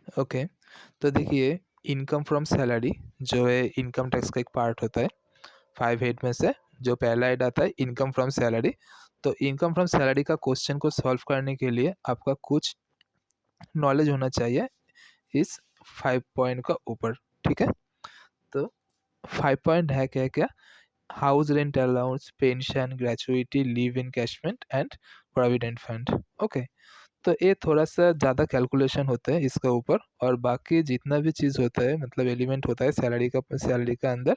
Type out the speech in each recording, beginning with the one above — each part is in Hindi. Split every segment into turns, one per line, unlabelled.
ओके, तो देखिए इनकम फ्रॉम सैलरी जो है इनकम टैक्स का एक पार्ट होता है। 5 हेड में से जो पहला हेड आता है इनकम फ्रॉम सैलरी। तो इनकम फ्रॉम सैलरी का क्वेश्चन को सॉल्व करने के लिए आपका कुछ नॉलेज होना चाहिए इस 5 पॉइंट का ऊपर, ठीक है? तो 5 पॉइंट है क्या-क्या? House rent allowance, pension, gratuity, leave encashment and provident fund. Okay, तो ये थोड़ा-सा ज़्यादा कैलकुलेशन होता है इसका ऊपर, और बाकी जितना भी चीज़ होता है मतलब एलिमेंट होता है सैलरी का अंदर,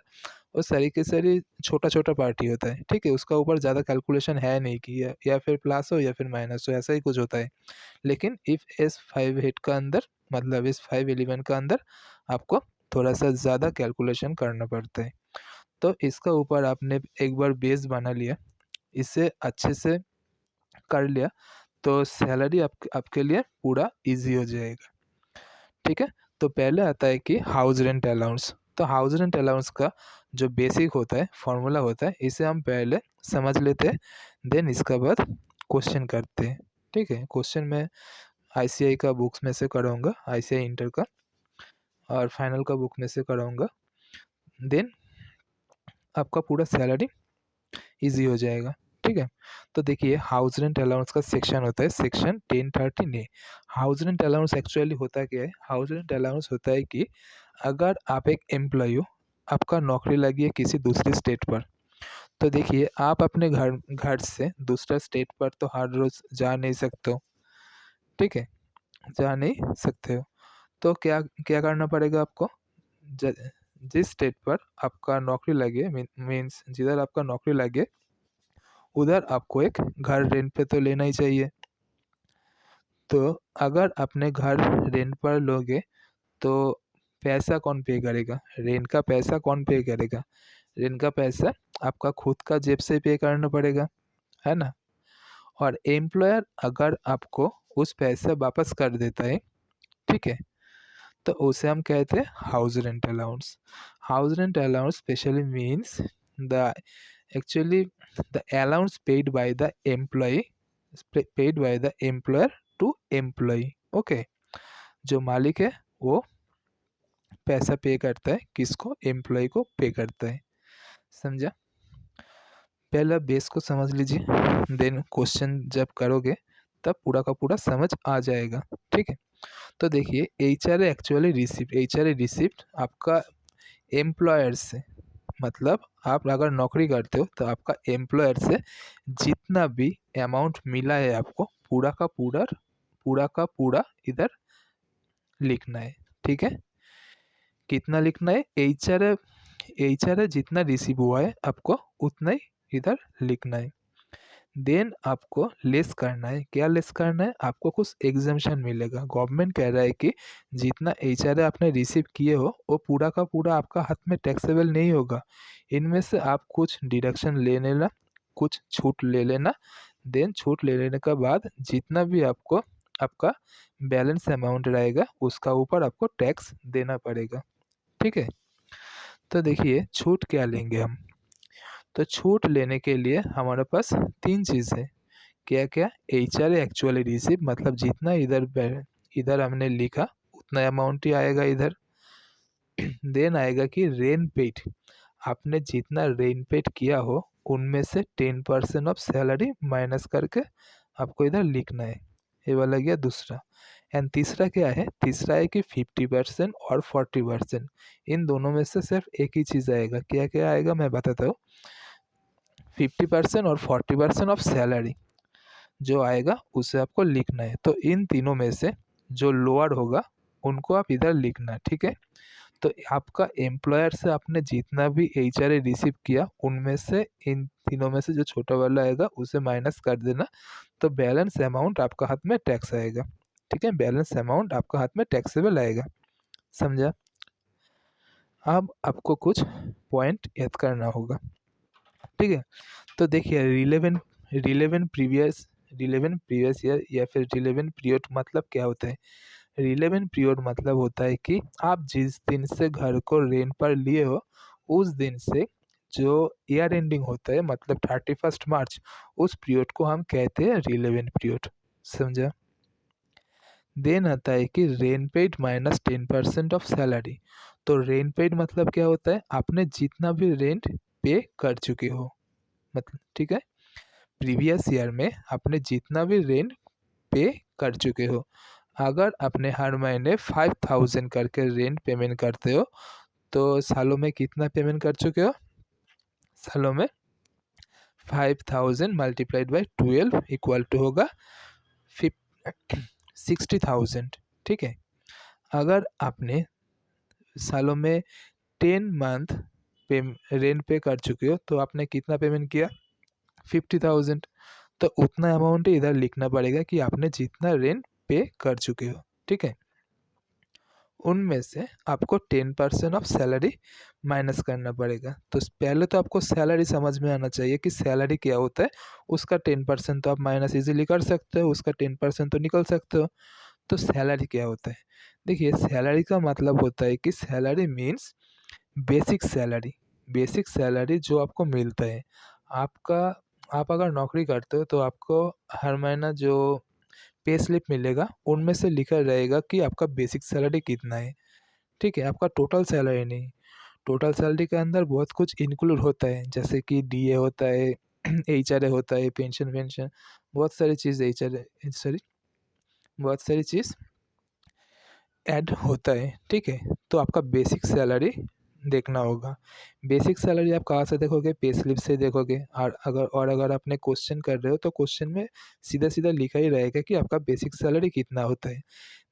वो सारी की सारी छोटा-छोटा पार्ट ही होता है, ठीक है? उसका ऊपर ज़्यादा कैलकुलेशन है नहीं कि या फिर प्लस हो या फिर माइनस हो, ऐसा ही कुछ होता है। लेकिन इफ इस 5 हेड का अंदर मतलब इस 5 एलिमेंट का अंदर आपको थोड़ा-सा ज़्यादा कैलकुलेशन करना पड़ता है। तो इसका ऊपर आपने एक बार बेस बना लिया, इसे अच्छे से कर लिया, तो सैलरी आपके लिए पूरा ईज़ी हो जाएगा, ठीक है? तो पहले आता है कि हाउस रेंट अलाउंस। तो हाउस रेंट अलाउंस का जो बेसिक होता है, फॉर्मूला होता है, इसे हम पहले समझ लेते हैं, देन इसके बाद क्वेश्चन करते हैं, ठीक है? क्वेश्चन मैं आईसीआई का बुक्स में से कराऊँगा, आईसीआई इंटर का, और फाइनल का बुक में से कराऊँगा। देन आपका पूरा सैलरी ईज़ी हो जाएगा, ठीक है? तो देखिए हाउस रेंट अलाउंस का सेक्शन होता है सेक्शन 1013 ए। हाउस रेंट अलाउंस एक्चुअली होता क्या है? हाउस रेंट अलाउंस होता है कि अगर आप एक एम्प्लॉयी हो, आपका नौकरी लगी है किसी दूसरी स्टेट पर, तो देखिए आप अपने घर घर से दूसरा स्टेट पर तो हर रोज़ जा नहीं सकते हो, ठीक है? जा नहीं सकते हो। तो क्या क्या करना पड़ेगा आपको? ज जिस स्टेट पर आपका नौकरी लगी है मीन्स जिधर आपका नौकरी लगी है, उधर आपको एक घर रेंट पे तो लेना ही चाहिए। तो अगर अपने घर रेंट पर लोगे तो पैसा कौन पे करेगा? रेंट का पैसा कौन पे करेगा? रेंट का पैसा आपका खुद का जेब से पे करना पड़ेगा, है ना? और एम्प्लॉयर अगर आपको उस पैसे वापस कर देता है, ठीक है? तो उसे हम कहते हैं house rent allowance. House rent allowance specially means the actually the allowance paid by the employer to employee, okay? जो मालिक है वो पैसा पे करता है, किसको? एम्प्लॉय को पे करता है, समझा? पहला बेस को समझ लीजिए, देन क्वेश्चन जब करोगे तब पूरा का पूरा समझ आ जाएगा, ठीक है? तो देखिए एच आर ए रिसिप्ट आपका एम्प्लॉयर से, मतलब आप अगर नौकरी करते हो तो आपका एम्प्लॉयर से जितना भी अमाउंट मिला है आपको पूरा का पूरा इधर लिखना है, ठीक है? कितना लिखना है? एच आर जितना रिसीव हुआ है आपको उतना ही इधर लिखना है। देन आपको लेस करना है। क्या लेस करना है? आपको कुछ एग्जम्पशन मिलेगा। गवर्नमेंट कह रहा है कि जितना एचआरए आपने रिसीव किए हो वो पूरा का पूरा आपका हाथ में टैक्सेबल नहीं होगा। इनमें से आप कुछ डिडक्शन ले लेना, कुछ छूट ले लेना। देन छूट ले लेने के बाद जितना भी आपको आपका बैलेंस अमाउंट रहेगा उसका ऊपर आपको टैक्स देना पड़ेगा, ठीक है? तो देखिए छूट क्या लेंगे हम? तो छूट लेने के लिए हमारे पास 3 चीज़ है। क्या-क्या? एचआरए एक्चुअली रिसीव मतलब जितना इधर हमने लिखा उतना अमाउंट ही आएगा इधर। देन आएगा कि रेंट पेड, आपने जितना रेंट पेड किया हो उनमें से 10% ऑफ सैलरी माइनस करके आपको इधर लिखना है। ये वाला गया दूसरा। एंड तीसरा क्या है? तीसरा है कि 50% और 40%, इन दोनों में से सिर्फ एक ही चीज़ आएगा। क्या-क्या आएगा मैं बताता हूँ। 50% और 40% ऑफ सैलरी जो आएगा उसे आपको लिखना है। तो इन तीनों में से जो लोअर होगा उनको आप इधर लिखना, ठीक है? तो आपका एम्प्लॉयर से आपने जितना भी एचआरए रिसीव किया उनमें से इन तीनों में से जो छोटा वाला आएगा उसे माइनस कर देना। तो बैलेंस अमाउंट आपका हाथ में टैक्स आएगा, ठीक है? बैलेंस अमाउंट आपका हाथ में टैक्सेबल आएगा, समझा? अब आपको कुछ पॉइंट याद करना होगा, ठीक है? तो देखिए रिलेवेंट प्रीवियस ईयर या फिर रिलेवेंट पीरियड मतलब क्या होता है? रिलेवेंट पीरियड मतलब होता है कि आप जिस दिन से घर को रेंट पर लिए हो उस दिन से जो ईयर एंडिंग होता है मतलब 31 मार्च, उस पीरियड को हम कहते हैं रिलेवेंट पीरियड, समझा? देन आता है कि rent paid minus 10% of salary. तो रेंट पेड मतलब क्या होता है, आपने जितना भी रेंट पे कर चुके हो, मतलब ठीक है, प्रीवियस ईयर में आपने जितना भी रेंट पे कर चुके हो। अगर आपने हर महीने 5000 करके रेंट पेमेंट करते हो तो सालों में कितना पेमेंट कर चुके हो, सालों में 5000 मल्टीप्लाइड बाई 12 इक्वल टू होगा 60,000। ठीक है, अगर आपने सालों में 10 मंथ पे रेंट पे कर चुके हो तो आपने कितना पेमेंट किया, 50,000। तो उतना अमाउंट इधर लिखना पड़ेगा कि आपने जितना रेंट पे कर चुके हो। ठीक है, उनमें से आपको 10% ऑफ सैलरी माइनस करना पड़ेगा। तो पहले तो आपको सैलरी समझ में आना चाहिए कि सैलरी क्या होता है। उसका 10% तो आप माइनस इजीली कर सकते हो, उसका 10% तो निकल सकते हो। तो सैलरी क्या होता है, देखिए सैलरी का मतलब होता है कि salary means basic salary. Basic salary जो आपको मिलता है, आपका आप अगर नौकरी करते हो तो आपको हर महीना जो पे स्लिप मिलेगा उनमें से लिखा रहेगा कि आपका बेसिक सैलरी कितना है। ठीक है, आपका टोटल सैलरी नहीं। टोटल सैलरी के अंदर बहुत कुछ इंक्लूड होता है, जैसे कि डीए होता है, एचआरए होता है, पेंशन वेंशन, बहुत सारी चीज़ एचआरए सॉरी बहुत सारी चीज़ ऐड होता है। ठीक है, तो आपका बेसिक सैलरी देखना होगा। बेसिक सैलरी आप कहाँ से देखोगे, पे स्लिप से देखोगे। और अगर आपने क्वेश्चन कर रहे हो तो क्वेश्चन में सीधा सीधा लिखा ही रहेगा कि आपका बेसिक सैलरी कितना होता है।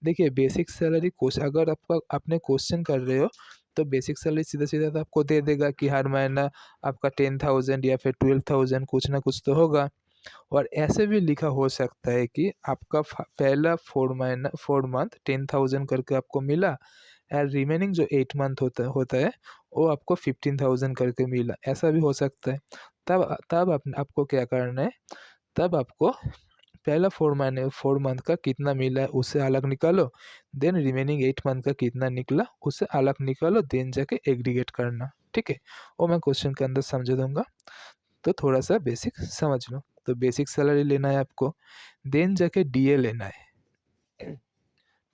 देखिए बेसिक सैलरी अगर आपका आपने क्वेश्चन कर रहे हो तो बेसिक सैलरी सीधा सीधा तो आपको दे देगा कि हर महीना आपका 10,000 या फिर 12,000 कुछ ना कुछ तो होगा। और ऐसे भी लिखा हो सकता है कि आपका पहला 4 मंथ 10,000 करके आपको मिला, और रिमेनिंग जो 8 मंथ होता है वो आपको 15,000 करके मिला, ऐसा भी हो सकता है। तब आपको क्या करना है, तब आपको पहला 4 मंथ का कितना मिला है उसे अलग निकालो, देन रिमेनिंग 8 मंथ का कितना निकला उसे अलग निकालो, देन जाके एग्रीगेट करना। ठीक है, वो मैं क्वेश्चन के अंदर समझा दूंगा, तो थोड़ा सा बेसिक समझ लो। तो बेसिक सैलरी लेना है आपको, देन जाके डीए लेना है।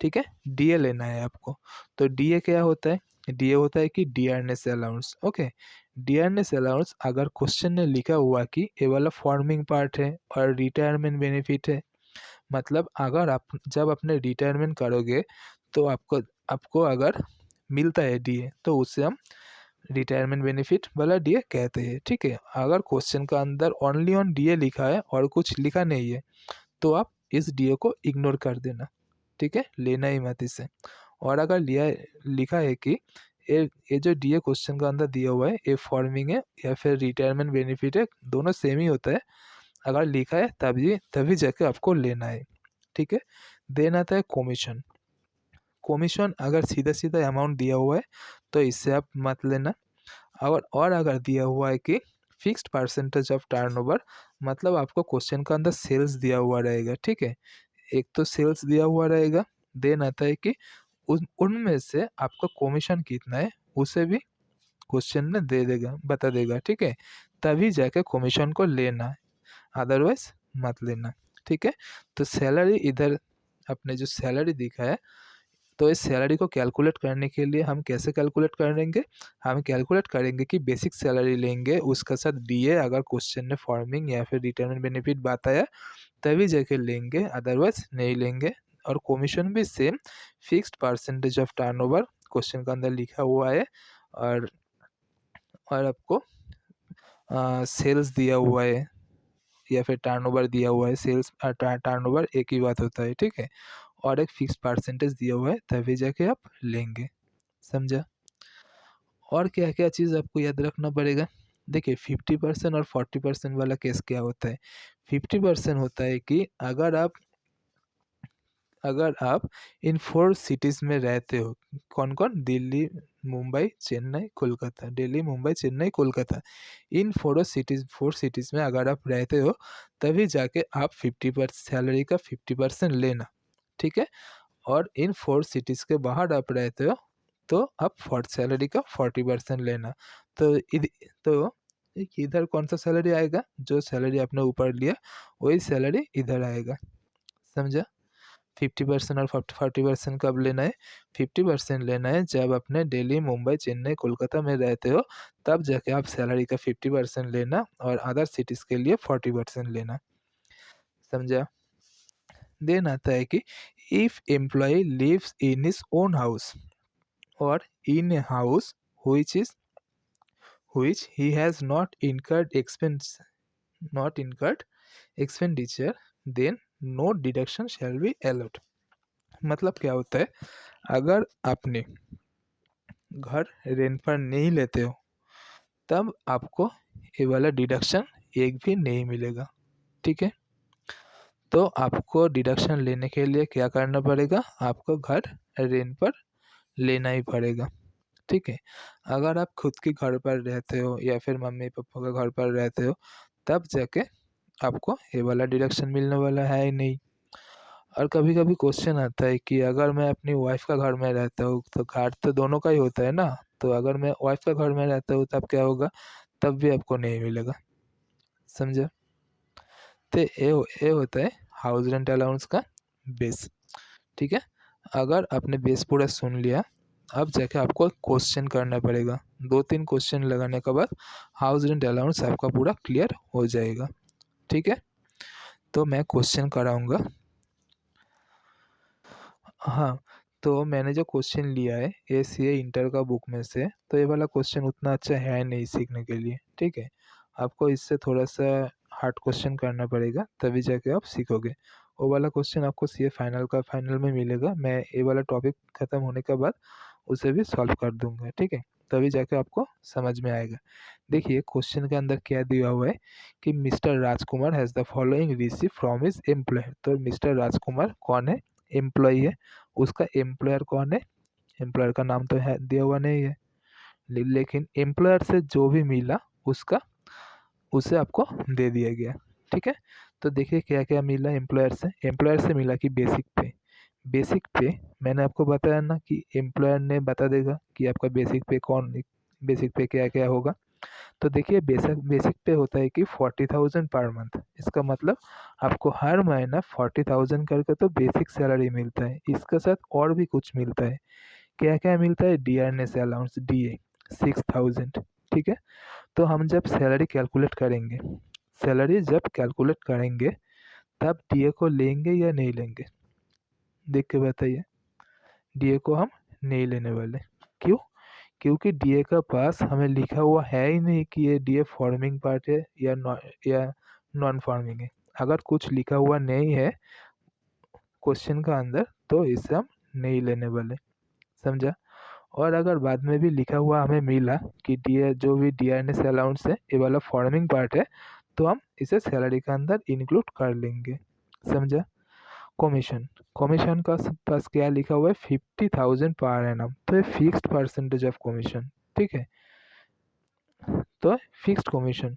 ठीक है, डीए लेना है आपको। तो डीए क्या होता है, डीए होता है कि dearness allowance. Okay, dearness allowance अगर क्वेश्चन ने लिखा हुआ कि ये वाला फॉर्मिंग पार्ट है और रिटायरमेंट बेनिफिट है, मतलब अगर आप जब अपने रिटायरमेंट करोगे तो आपको आपको अगर मिलता है डीए तो उसे हम रिटायरमेंट बेनिफिट वाला डीए कहते हैं। ठीक है, अगर क्वेश्चन का अंदर ओनली ऑन डीए लिखा है और कुछ लिखा नहीं है तो आप इस डीए को इग्नोर कर देना। ठीक है, लेना ही मत इसे। और अगर लिखा है कि ये जो डीए क्वेश्चन का अंदर दिया हुआ है ये फॉर्मिंग है या फिर रिटायरमेंट बेनिफिट है, दोनों सेम ही होता है। अगर लिखा है तभी तभी जाके आपको लेना है। ठीक है, देन आता है कमीशन। कमीशन अगर सीधा सीधा अमाउंट दिया हुआ है तो इससे आप मत लेना। और अगर दिया हुआ है कि फिक्स्ड परसेंटेज ऑफ टर्नओवर, मतलब आपको क्वेश्चन का अंदर सेल्स दिया हुआ रहेगा। ठीक है, एक तो सेल्स दिया हुआ रहेगा, देन आता है कि उनमें से आपका कमीशन कितना है उसे भी क्वेश्चन में दे देगा, बता देगा। ठीक है, तभी जाके कमीशन को लेना है, अदरवाइज मत लेना। ठीक है, तो सैलरी इधर अपने जो सैलरी दिखा है, तो इस सैलरी को कैलकुलेट करने के लिए हम कैसे कैलकुलेट करेंगे, हम कैलकुलेट करेंगे कि बेसिक सैलरी लेंगे उसके साथ डीए, अगर क्वेश्चन ने फॉर्मिंग या फिर रिटायरमेंट बेनिफिट बताया तभी जाके लेंगे, अदरवाइज नहीं लेंगे। और कमीशन भी same, fixed percentage of turnover question के अंदर लिखा हुआ है, और आपको सेल्स दिया हुआ है या फिर टर्नओवर दिया हुआ है। सेल्स टर्नओवर एक ही बात होता है। ठीक है, और एक फिक्स परसेंटेज दिया हुआ है तभी जाके आप लेंगे। समझा? और क्या क्या चीज़ आपको याद रखना पड़ेगा, देखिए 50% और 40% वाला केस क्या होता है। 50% होता है कि अगर आप इन 4 सिटीज़ में रहते हो, कौन कौन, दिल्ली, मुंबई, चेन्नई, कोलकाता, दिल्ली, मुंबई, चेन्नई, कोलकाता, इन 4 सिटीज़ में अगर आप रहते हो तभी जाके आप 50% सैलरी का 50% लेना। ठीक है, और इन 4 सिटीज़ के बाहर आप रहते हो तो आप सैलरी का 40% लेना। तो तो इधर कौन सा सैलरी आएगा, जो सैलरी आपने ऊपर लिया वही सैलरी इधर आएगा। समझा? 50% और 40% कब लेना है? 50% लेना है जब अपने दिल्ली, मुंबई, चेन्नई, कोलकाता में रहते हो, तब जाके आप सैलरी का 50% लेना और अदर सिटीज़ के लिए 40% लेना। समझा? देन आता है कि if employ lives in his own house और in a house which he has not incurred expenditure, then no deduction shall be allowed। मतलब क्या होता है, अगर आपने घर रेंट पर नहीं लेते हो तब आपको ये वाला डिडक्शन एक भी नहीं मिलेगा। ठीक है, तो आपको डिडक्शन लेने के लिए क्या करना पड़ेगा, आपको घर रेंट पर लेना ही पड़ेगा। ठीक है, अगर आप खुद के घर पर रहते हो या फिर मम्मी पापा के घर पर रहते हो तब जाके आपको ये वाला डिडक्शन मिलने वाला है ही नहीं। और कभी कभी क्वेश्चन आता है कि अगर मैं अपनी वाइफ का घर में रहता हूँ तो घर तो दोनों का ही होता है ना, तो अगर मैं वाइफ का घर में रहता हूँ तब क्या होगा, तब भी आपको नहीं मिलेगा। समझा? तो ये होता है हाउस रेंट अलाउंस का बेस। ठीक है, अगर आपने बेस पूरा सुन लिया, अब जाके आपको क्वेश्चन करना पड़ेगा। 2-3 क्वेश्चन लगाने के बाद हाउस रेंट अलाउंस आपका पूरा क्लियर हो जाएगा। ठीक है, तो मैं क्वेश्चन कराऊंगा। हाँ, तो मैंने जो क्वेश्चन लिया है एसीए इंटर का बुक में से, तो ये वाला क्वेश्चन उतना अच्छा है नहीं सीखने के लिए। ठीक है, आपको इससे थोड़ा सा हार्ड क्वेश्चन करना पड़ेगा तभी जाके आप सीखोगे। वो वाला क्वेश्चन आपको सीए फाइनल में मिलेगा। मैं ये वाला टॉपिक ख़त्म होने के बाद उसे भी सॉल्व कर दूंगा। ठीक है, तभी जाके आपको समझ में आएगा। देखिए क्वेश्चन के अंदर क्या दिया हुआ है कि mister Rajkumar has the following receive from his employer. तो मिस्टर राजकुमार कौन है, एम्प्लॉई है। उसका एम्प्लॉयर कौन है, एम्प्लॉयर का नाम तो है दिया हुआ नहीं है, लेकिन एम्प्लॉयर से जो भी मिला उसका उसे आपको दे दिया गया। ठीक है, तो देखिए क्या क्या मिला एम्प्लॉयर से। एम्प्लॉयर से मिला कि बेसिक पे। बेसिक पे मैंने आपको बताया ना कि एम्प्लॉयर ने बता देगा कि आपका बेसिक पे क्या क्या होगा। तो देखिए बेसिक बेसिक पे होता है कि 40,000 पर मंथ। इसका मतलब आपको हर महीना 40,000 करके तो बेसिक सैलरी मिलता है। इसके साथ और भी कुछ मिलता है। क्या क्या मिलता है, डियरनेस अलाउंस डीए 6,000। ठीक है, तो हम जब सैलरी जब कैलकुलेट करेंगे तब डीए को लेंगे या नहीं लेंगे, देख के बताइए। डीए को हम नहीं लेने वाले। क्यों? क्योंकि डीए का पास हमें लिखा हुआ है ही नहीं कि ये डीए फॉर्मिंग पार्ट है या नॉन फॉर्मिंग है। अगर कुछ लिखा हुआ नहीं है क्वेश्चन का अंदर तो इसे हम नहीं लेने वाले। समझा? और अगर बाद में भी लिखा हुआ हमें मिला कि डीए जो भी डियरनेस अलाउंस है ये वाला फॉर्मिंग पार्ट है, तो हम इसे सैलरी के अंदर इंक्लूड कर लेंगे। समझा? कमीशन, कमीशन का पास क्या लिखा हुआ है, 50,000 पर एनम। तो ये फिक्स्ड परसेंटेज ऑफ कमीशन। ठीक है, तो फिक्स्ड कमीशन,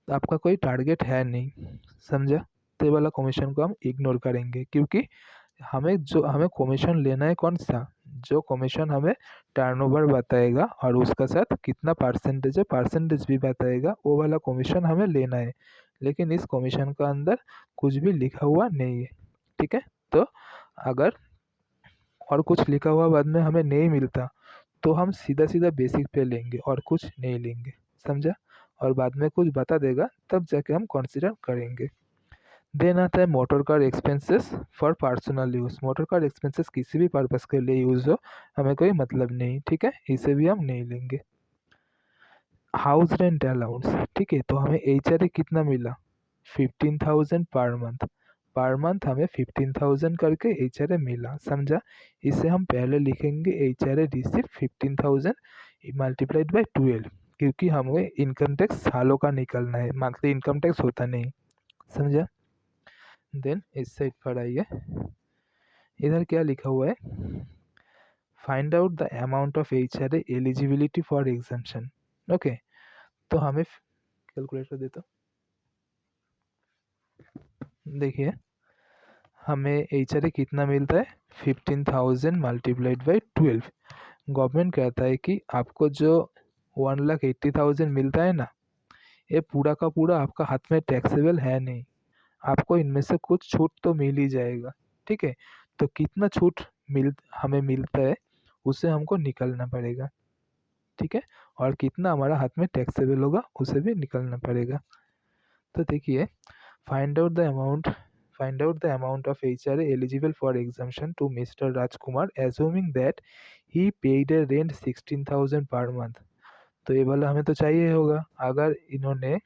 आपका कोई टारगेट है नहीं। समझा? तो ये वाला कमीशन को हम इग्नोर करेंगे क्योंकि हमें कमीशन लेना है कौन सा, जो कमीशन हमें टर्नओवर बताएगा और उसका साथ कितना परसेंटेज है परसेंटेज भी बताएगा, वो वाला कमीशन हमें लेना है। लेकिन इस कमीशन का अंदर कुछ भी लिखा हुआ नहीं है। ठीक है, तो अगर और कुछ लिखा हुआ बाद में हमें नहीं मिलता तो हम सीधा सीधा बेसिक पे लेंगे और कुछ नहीं लेंगे। समझा? और बाद में कुछ बता देगा तब जाके हम कंसिडर करेंगे। देन आता है motor car expenses for personal use. Motor car expenses किसी भी पर्पस के लिए यूज़ हो, हमें कोई मतलब नहीं। ठीक है, इसे भी हम नहीं लेंगे। हाउस रेंट अलाउंस, ठीक है, तो हमें एचआरए कितना मिला, 15,000 पर मंथ हमें 15,000 करके एचआरए मिला। समझा? इसे हम पहले लिखेंगे एचआरए रिसीव 15,000 मल्टीप्लाइड बाई 12, क्योंकि हमें इनकम टैक्स सालों का निकलना है, मंथली इनकम टैक्स होता नहीं। समझा? देन इस साइड पर आइए, इधर क्या लिखा हुआ है, find out the amount of HRA eligibility for exemption. Okay, तो हमें कैलकुलेटर देता, देखिए हमें एचआरए कितना मिलता है, 15,000 मल्टीप्लाइड बाई 12। गवर्नमेंट कहता है कि आपको जो 1,80,000 मिलता है ना, ये पूरा का पूरा आपका हाथ में टैक्सेबल है नहीं। आपको इनमें से कुछ छूट तो मिल ही जाएगा, ठीक है। तो कितना छूट हमें मिलता है उसे हमको निकालना पड़ेगा, ठीक है। और कितना हमारा हाथ में टैक्सेबल होगा उसे भी निकालना पड़ेगा। तो देखिए, find out the amount find out the amount of HRA eligible for exemption to mister Rajkumar assuming that he paid a rent 16,000 per month. तो ये वाला हमें तो चाहिए होगा। अगर इन्होंने,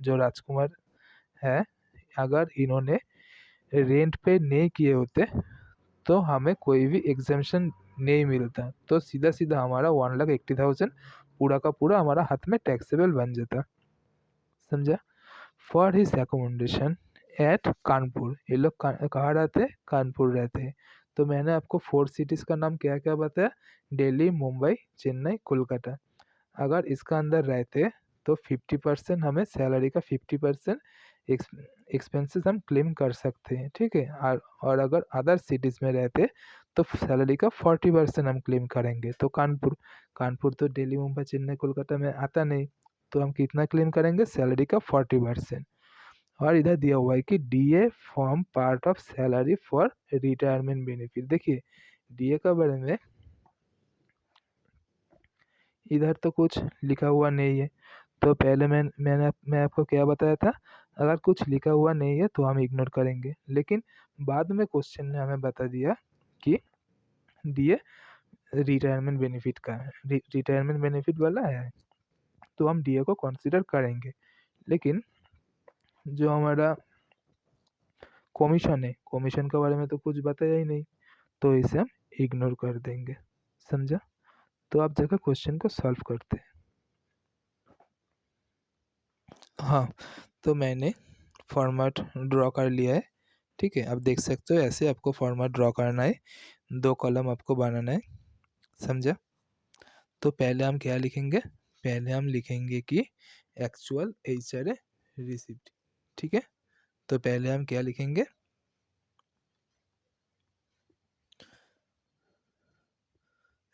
जो राजकुमार है, अगर इन्होंने रेंट पे नहीं किए होते तो हमें कोई भी एग्जाम्पशन नहीं मिलता, तो सीधा सीधा हमारा 1,80,000 पूरा का पूरा हमारा हाथ में टैक्सेबल बन जाता, समझा। For his accommodation at Kanpur, ये लोग कहाँ रहते हैं? कानपुर रहते हैं। तो मैंने आपको 4 सिटीज़ का नाम क्या क्या बताया? दिल्ली, मुंबई, चेन्नई, कोलकाता। अगर इसका अंदर रहते तो 50% हमें सैलरी का 50% एक्सपेंसेस हम क्लेम कर सकते हैं, ठीक है। और अगर अदर सिटीज़ में रहते तो सैलरी का 40% हम क्लेम करेंगे। तो कानपुर तो दिल्ली, मुंबई, चेन्नई, कोलकाता में आता नहीं, तो हम कितना क्लेम करेंगे? सैलरी का 40%। और इधर दिया हुआ है कि DA form part of salary for retirement benefit. देखिए, DA का बारे में इधर तो कुछ लिखा हुआ नहीं है, तो पहले मैं आपको क्या बताया था? अगर कुछ लिखा हुआ नहीं है तो हम इग्नोर करेंगे, लेकिन बाद में क्वेश्चन ने हमें बता दिया कि DA रिटायरमेंट बेनिफिट का है, रिटायरमेंट बेनिफिट वाला है, तो हम DA को कंसीडर करेंगे। लेकिन जो हमारा कमीशन है, कमीशन के बारे में तो कुछ बताया ही नहीं, तो इसे हम इग्नोर कर देंगे, समझा। तो आप जाकर क्वेश्चन को सॉल्व करते हैं। हाँ, तो मैंने फॉर्मेट ड्रॉ कर लिया है, ठीक है। आप देख सकते हो ऐसे आपको फॉर्मेट ड्रॉ करना है, 2 कॉलम आपको बनाना है, समझा। तो पहले हम क्या लिखेंगे? पहले हम लिखेंगे कि एक्चुअल HRA रिसिप्ट, ठीक है। तो पहले हम क्या लिखेंगे?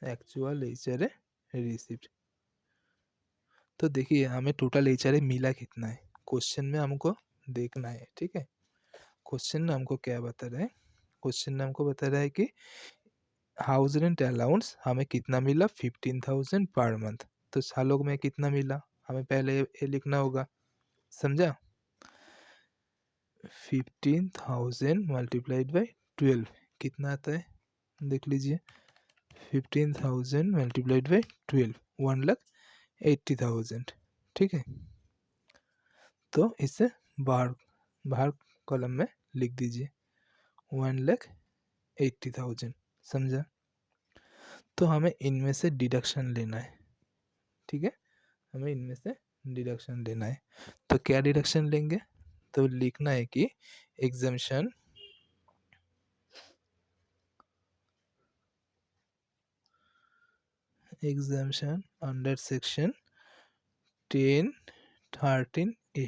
Actual HRA receipt. तो देखिए, हमें टोटल HRA मिला कितना है, क्वेश्चन में हमको देखना है, ठीक है। क्वेश्चन में हमको क्या बता रहा है? क्वेश्चन में हमको बता रहा है कि हाउस रेंट अलाउंस हमें कितना मिला? 15,000 पर मंथ। तो सालों में कितना मिला हमें पहले ये लिखना होगा, समझा। 15,000 मल्टीप्लाइड बाई 12 कितना आता है? देख लीजिए, 15,000 मल्टीप्लाइड बाई 12, 1,80,000, ठीक है। तो इसे बाहर बाहर कॉलम में लिख दीजिए, 1,80,000, समझा। तो हमें इनमें से डिडक्शन लेना है, ठीक है। हमें इनमें से डिडक्शन लेना है। तो क्या डिडक्शन लेंगे? तो लिखना है कि exemption under section 10(13)(a),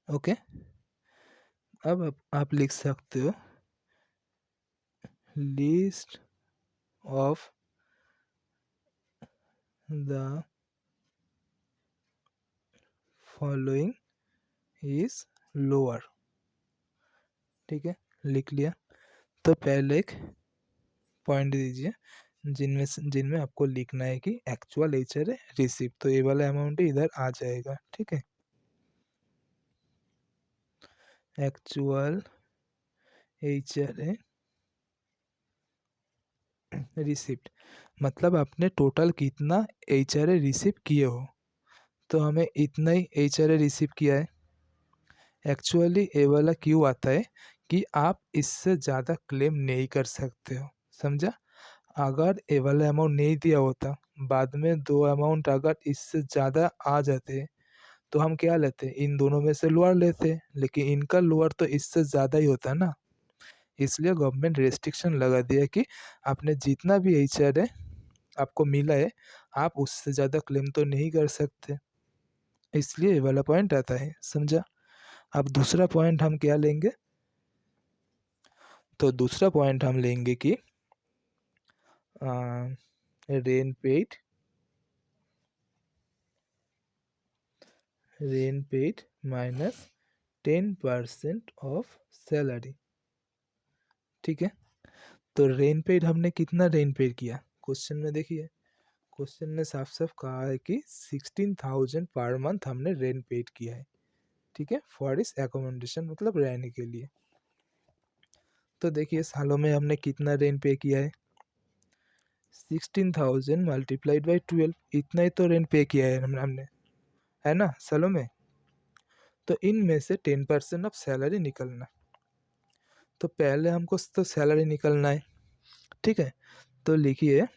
okay. अब आप लिख सकते हो list of the following is lower, ठीक है, लिख लिया। तो पहले एक पॉइंट दीजिए जिनमें आपको लिखना है कि एक्चुअल HRA रिसिप्ट, तो ये वाला अमाउंट इधर आ जाएगा, ठीक है। एक्चुअल HRA रिसिप्ट मतलब आपने टोटल कितना HRA रिसीव किए हो, तो हमें इतना ही HRA रिसीव किया है। एक्चुअली ये वाला क्यों आता है कि आप इससे ज़्यादा क्लेम नहीं कर सकते हो, समझा। अगर ये वाला अमाउंट नहीं दिया होता, बाद में 2 अमाउंट अगर इससे ज़्यादा आ जाते तो हम क्या लेते? इन दोनों में से लोअर लेते, लेकिन इनका लोअर तो इससे ज़्यादा ही होता ना। इसलिए गवर्नमेंट रेस्ट्रिक्शन लगा दिया कि आपने जितना भी HRA आपको मिला है, आप उससे ज़्यादा क्लेम तो नहीं कर सकते, इसलिए ये वाला पॉइंट आता है, समझा। अब दूसरा पॉइंट हम क्या लेंगे? तो दूसरा पॉइंट हम लेंगे कि rain paid minus 10% of salary. ठीक है, तो रेन पेड हमने कितना रेन पेड किया क्वेश्चन में देखिए, क्वेश्चन ने साफ साफ कहा है कि 16,000 पर मंथ हमने रेंट पेड किया है। ठीक है, फॉर इस एकोमोडेशन मतलब रहने के लिए। तो देखिए सालों में हमने कितना रेंट पे किया है, 16,000 मल्टीप्लाइड बाई 12, इतना ही तो रेंट पे किया है हमने, है ना, सालों में। तो इनमें से 10% ऑफ सैलरी निकलना, तो पहले हमको तो सैलरी निकलना है। ठीक है, तो लिखिए,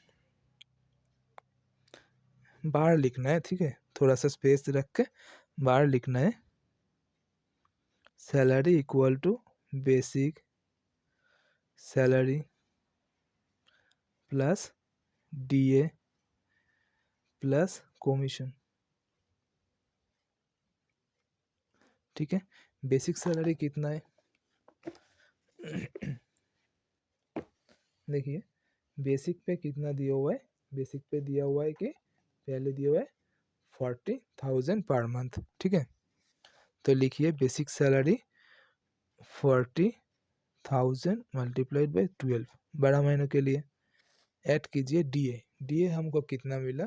बाहर लिखना है। ठीक है, थोड़ा सा स्पेस रख के बाहर लिखना है, salary equal to basic salary plus DA plus commission. ठीक है, बेसिक सैलरी कितना है देखिए, बेसिक पे कितना दिया हुआ है, बेसिक पे दिया हुआ है कि पहले दिया हुआ है 40,000 पर मंथ। ठीक है, तो लिखिए बेसिक सैलरी 40,000 मल्टीप्लाइड बाई 12 12 महीनों के लिए। ऐड कीजिए डीए, डीए हमको कितना मिला,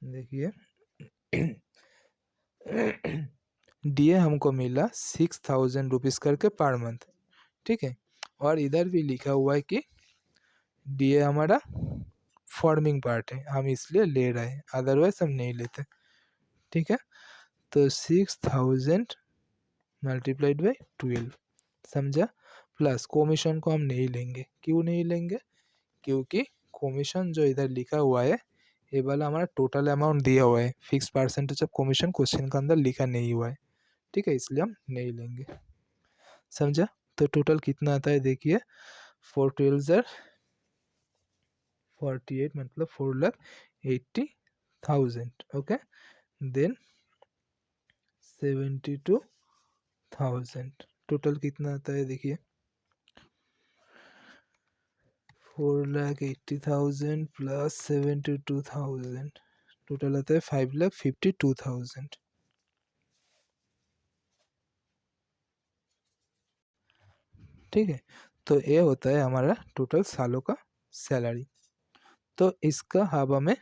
देखिए डीए हमको मिला 6,000 रुपीज़ करके पर मंथ। ठीक है, और इधर भी लिखा हुआ है कि डीए हमारा फॉर्मिंग पार्ट है, हम इसलिए ले रहे हैं, अदरवाइज हम नहीं लेते। ठीक है, तो 6,000 मल्टीप्लाइड बाई 12, समझा, प्लस कमीशन को हम नहीं लेंगे। क्यों नहीं लेंगे, क्योंकि कमीशन जो इधर लिखा हुआ है ये वाला हमारा टोटल अमाउंट दिया हुआ है, fix percentage of commission question के अंदर लिखा नहीं हुआ है। ठीक है, इसलिए हम नहीं लेंगे, समझा। तो टोटल कितना आता है देखिए, 412 48 मतलब 4,80,000। ओके, देन 72,000, टोटल कितना आता है देखिए, 4,80,000 प्लस 72,000, टोटल आता है 5,52,000। ठीक है, तो ये होता है हमारा टोटल सालों का सैलरी। तो इसका अब हमें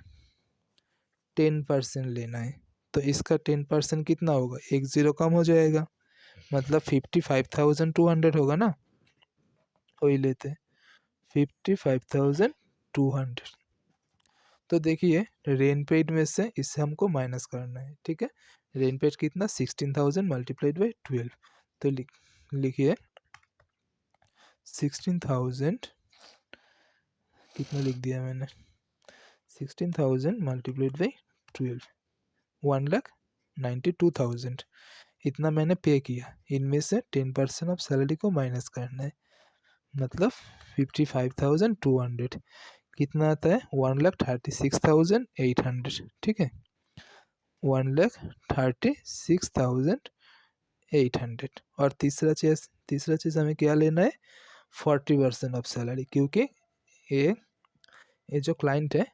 10% लेना है, तो इसका 10% कितना होगा, एक ज़ीरो कम हो जाएगा, मतलब 55,200 होगा ना, वही लेते हैं 55,200। तो देखिए रेन पेड में से इससे हमको माइनस करना है। ठीक है, रेन पेड कितना, 16,000 मल्टीप्लाइड बाई 12, तो लिखिए 16,000, कितना लिख दिया मैंने, 16,000 मल्टीप्लाइड बाई 12, 1,92,000, इतना मैंने पे किया। इनमें से 10% ऑफ सैलरी को माइनस करना है, मतलब 55,200, कितना आता है, 1,36,800। ठीक है, 1,36,800। और तीसरा चीज़ हमें क्या लेना है, 40% ऑफ सैलरी, क्योंकि ये जो क्लाइंट है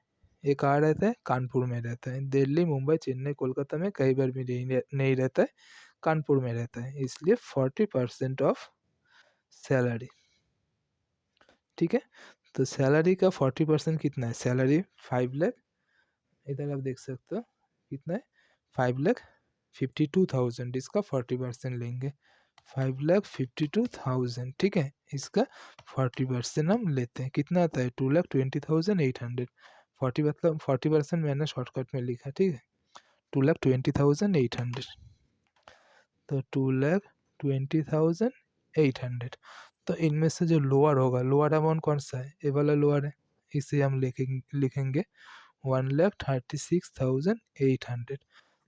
ये कहाँ रहता है, कानपुर में रहता है, दिल्ली मुंबई चेन्नई कोलकाता में कहीं बार भी नहीं रहता है, कानपुर में रहता है, इसलिए 40% ऑफ सैलरी। ठीक है, तो सैलरी का 40% कितना है, सैलरी 5 लाख, इधर आप देख सकते हो कितना है, 5,52,000, इसका 40% लेंगे, 5,52,000। ठीक है, इसका 40% हम लेते हैं, कितना आता है, 2,20,800। 40 मतलब 40% मैंने शॉर्टकट में लिखा। ठीक है, 2,20,800, तो 2,20,800। तो इनमें से जो लोअर होगा, लोअर अमाउंट कौन सा है, ये वाला लोअर है, इसे हम लिखेंगे 1,36,800।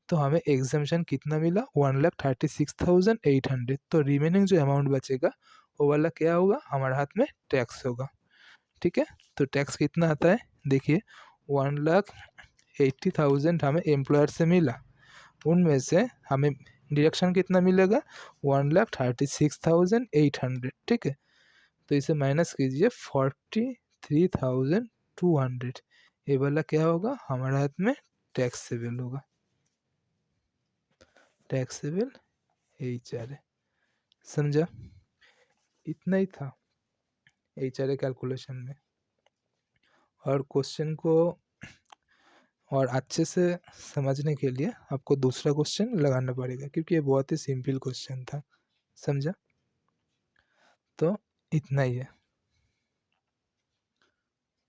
तो हमें एग्जाम्शन कितना मिला, 1,36,800। तो रिमेनिंग जो अमाउंट बचेगा वो वाला क्या होगा, हमारे हाथ में टैक्स होगा। ठीक है, तो टैक्स कितना आता है देखिए, 1,80,000 हमें एम्प्लॉयर से मिला, उनमें से हमें डिडक्शन कितना मिलेगा, 1,36,800। ठीक है, तो इसे माइनस कीजिए 43,200, ये वाला क्या होगा, हमारे हाथ में टैक्सेबल होगा। Taxable HRA। समझा? इतना ही था HRA कैलकुलेशन में। और क्वेश्चन को और अच्छे से समझने के लिए आपको दूसरा क्वेश्चन लगाना पड़ेगा, क्योंकि ये बहुत ही सिंपल क्वेश्चन था। समझा? तो इतना ही है।